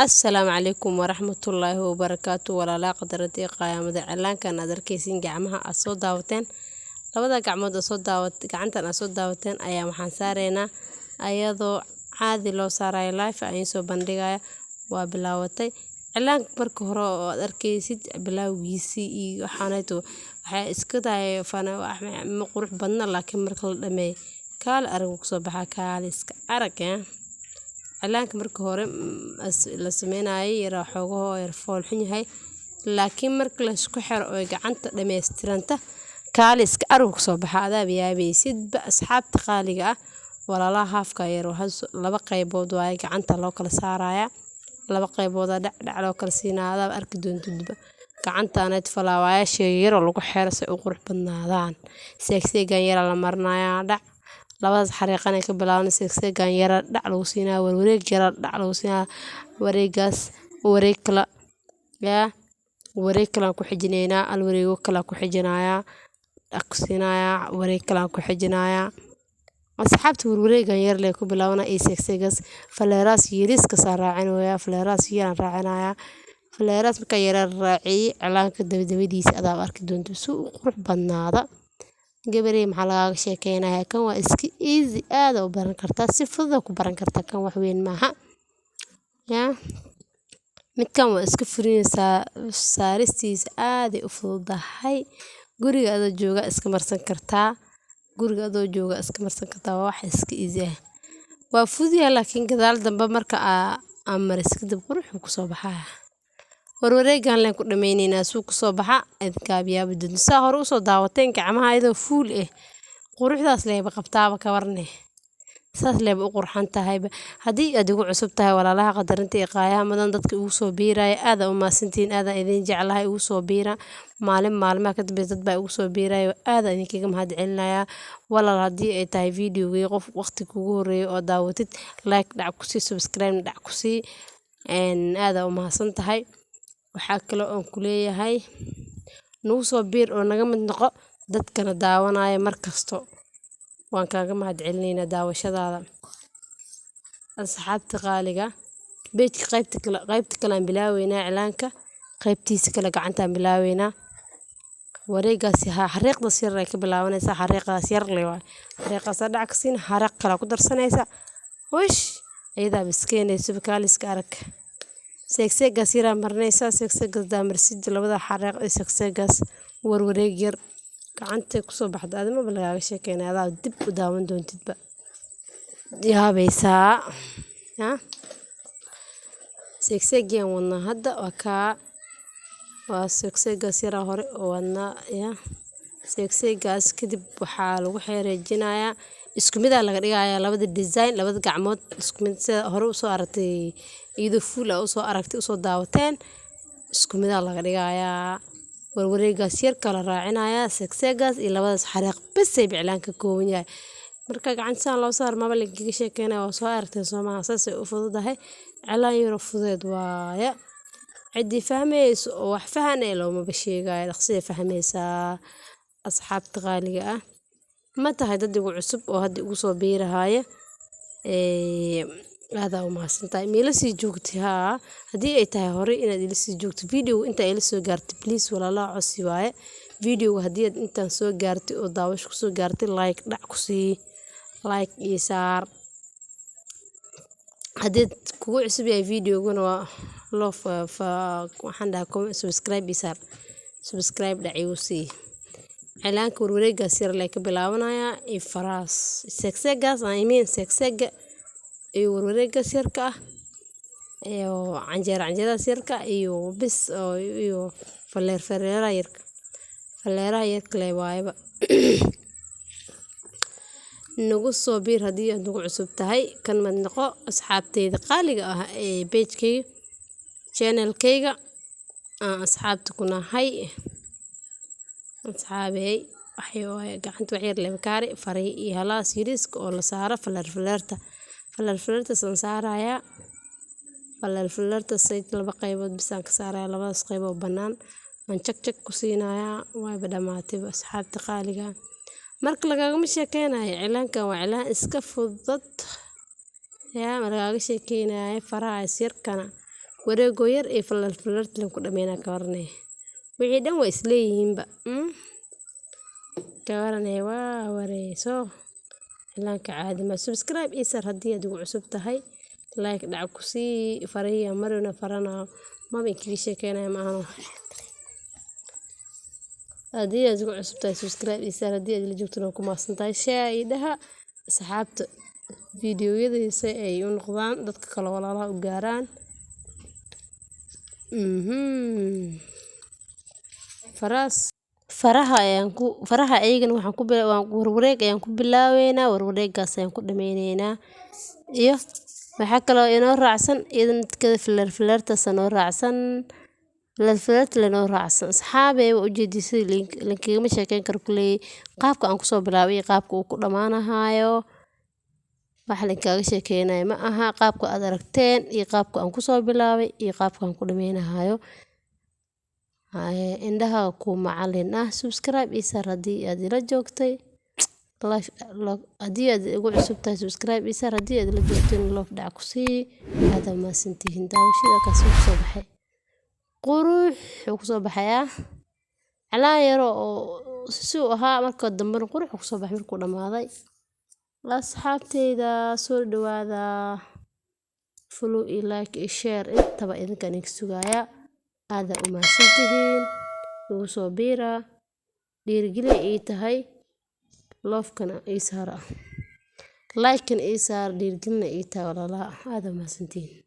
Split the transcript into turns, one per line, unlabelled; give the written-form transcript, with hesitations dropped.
السلام عليكم ورحمة الله وبركاته ولا لا قدرتي قيامة إعلان كان أدركيسين جعمها أصوات داوتين لبدا gacmood soo gacantan soo daawateen ayaa waxaan saareynaa ayadoo caadi loo saaray live ay soo bandhigaya waa bilaawatay cilaanka marka hore oo aad arkaysid bilaawgiisi iyo waxaanayto waxa iska tahay fana ma qurux badna laakiin marka la dhameey kaal arag ku soo baxa kaaliska arag cilaanka marka hore la sameeyay yara xoogoo yar fool xun yahay laakiin marka la isku xiro oo gacanta dhameystiranta kaaliska arag ku soo baxa adaab yaabaysid ba asxaabta qaaliga ah walaalaha haafka yar laba qaybood waa gacanta loo kala saaraya laba qaybood dhac loo kala siinaa adaab arki doontidba gacantaanad falaawayaasha yar oo lagu xiro si uu qurux badnaadaan seegseegan yar la marnaaya dhac labadaas xariiqan ay ka bilaabaan seegseegan yar dhac lagu siinaa wareeg yar dhac lagu siinaa wareegaas wareeg kala wareeg kala ku xijinayna al wareego kala ku xijinaya akusinaaya wareeg kala ku xijinaya asxaabta wareegan yar leh ku bilaabana ay seegseegas faleeraas yiriska saaraacinaya faleeraas yar raacinaya faleeraas marka yar raaciyay cilaanka dabadiisa adaab arki doonto si uu qurux badnaada gabarey maxaa laga sheekeynayaa kan waa iska easy aad u baran kartaa si fudud ku baran kartaa kan wax weyn maaha midkan waa iska furinaysaa saaristiisa aad u fududahay guriga adoo jooga iska marsan kartaa guriga adoo jooga iska marsan kartaa wax iska easy ah waa fududahay laakiin gadaal dambe marka aan mariska dib qurux ku soo baxaya wareegan leen ku dhameynayna suuq ku soo baxa adkaabiyaaba dunsa hore u soo daawateen gacmaha ayadoo fuul ah quruxdaas leeba qabtaaba ka warnay saas leeba u qurxan tahay hadii aad ugu cusub tahay walaalaha qadarinta ee qaayaha madan dadka ugu soo biiray aad u maasantiin aad idin jecelahay ugu soo biira maalmaha ka dib dad baa ugu soo biiray aad idinkaga mahad celinaya walaal hadii ay tahay videoga qof waqti kugu horeeyo oo daawatid like dhac ku sii subscribe dhac ku sii aad u maasan tahay waxa kale oo ku leeyahay noo soo biir oo naga mid noqo dadkana daawanaya markasto waan kaaga mahad celinayna daawashadaada asxaabta qaaliga beedka qaybta kale aan bilaawayna cilaanka qaybtiisa kale gacanta aan bilaawayna wareegaas xariiqda sir ay ka bilaabanaysa xariiqdaas yar leeyahay xariiqaas dhac ka siin xariiq kale ku darsanaysa wish ayada biskeenaysa kaaliska arag seegseegas yar marnaysa seegseegas daamarsid labada xariiq seegseegas wareeg yar gacanta ku soo baxda adama laga sheekeynaa dib u daawan doontidba yaabaysa seegseegan wadna hadda waa seegseegas yar hore wadna seegseegas kadib waxaa lagu xeerejinayaa isku mid laga dhigayaa labada design labada gacmood isku mid sida hore u soo aragtay iyadoo fuul u soo aragtay u soo daawateen isku mid laga dhigayaa wareegaas yar kala raacinaya seegseegas iyo labadaas xariiq bas ay cilaanka kooban yahay marka gacanta loo saar maba la giga sheekeynaa oo soo aragtay Soomaaliya saas u fududahay cilaan yar fudeed waaya cidii fahmayso oo wax fahanay looma basheegay dhaqsiga fahmaysa asxaabta qaaliga ah ma tahay dad ugu cusub oo hadda ugu soo biirahaya aada u maasantahay meela sii joogtay hadii ay tahay hore inaad ila sii joogto video inta ay la soo gaartay please walaalaha codsi waaye video hadii aad intaan soo gaartay oo daawash ku soo gaartay like dhac ku sii like iyo saar hadii kugu cusub yahay videoguna waa love waxaan dhahaa subscribe iyo saar subscribe dhac igu sii cilaanka wareegaas yar leh ka bilaabanaya iyo faraas seegseegas seegseega iyo wareegaas yarka iyo canjeeradaas yarka iyo bis iyo faleeraha yarka leh waayba nagu soo biir hadii aad ugu cusub tahay kan mid noqo asxaabteyda qaaliga ah ee page-kayga channel-kayga asxaabta ku nahay asxaabey waxay gacanta wax yar leh kaari faray iyo halaas yiriska oo la saaro faleerta san saaraya faleerta sayt laba qaybood bisaan ka saaraya labadaas qaybood banaan aan jak ku siinaya way dhamaatay asxaabta qaaliga marka laga sheekeynayo cilaanka waa cilaan iska fudud marka laga sheekeynayo faraha yarkana wareego yar ee falartan ku dhameynaa ka warnay wixii dhan way isleeyihiinba ka warnay waa wareyso cilaanka caadi ma subscribe isar haddii aad ugu cusub tahay like dhac ku sii fariya marina farana mama inkii sheekeynaa ma ahano haddii aad ugu cusub tahay subscribe isar haddii aad la joogto ku maasantahay share idaha asxaabta fiidiyowyadiisa ay u noqdaan dadka kale walaalaha u gaaraan faraha ayagana waxaan warwareeg ayaan ku bilaabeynaa warwareegaas ayaan ku dhameyneynaa iyo waxa kale oo inoo raacsan idan dadka filartaas inoo raacsan filarta raacsan asxaabey waa ujeedisay linkigama sheekeyn karo kuley qaabka aan kusoo bilaabay qaabka uu ku dhamaanahayo wax linkaaga sheekeynayo ma aha qaabka aad aragteen iyo qaabka aan kusoo bilaabay iyo qaabka aan ku dhameynahayo indhaha ku macalin subscribe isar haddii aad ila joogtay haddii aad ugu cusub tahay subscribe isar haddii aad la joogtay loof dhac ku sii aad maasantihiin daawashada kaas kusoo baxay qurux kusoo baxaya calaa yaro oo si uu ahaa marka dambe qurux kusoo baxay markuu dhamaaday asxaabteyda soo dhawaada follow iyo like iyo share intaba idinkan idinka sugaya aad u maasantihiin ugu soo biira dhiirigeli ay tahay loofkana ay saara like-kan ay saar dhiirigelina ay tahay walaalaha aad u maasantihiin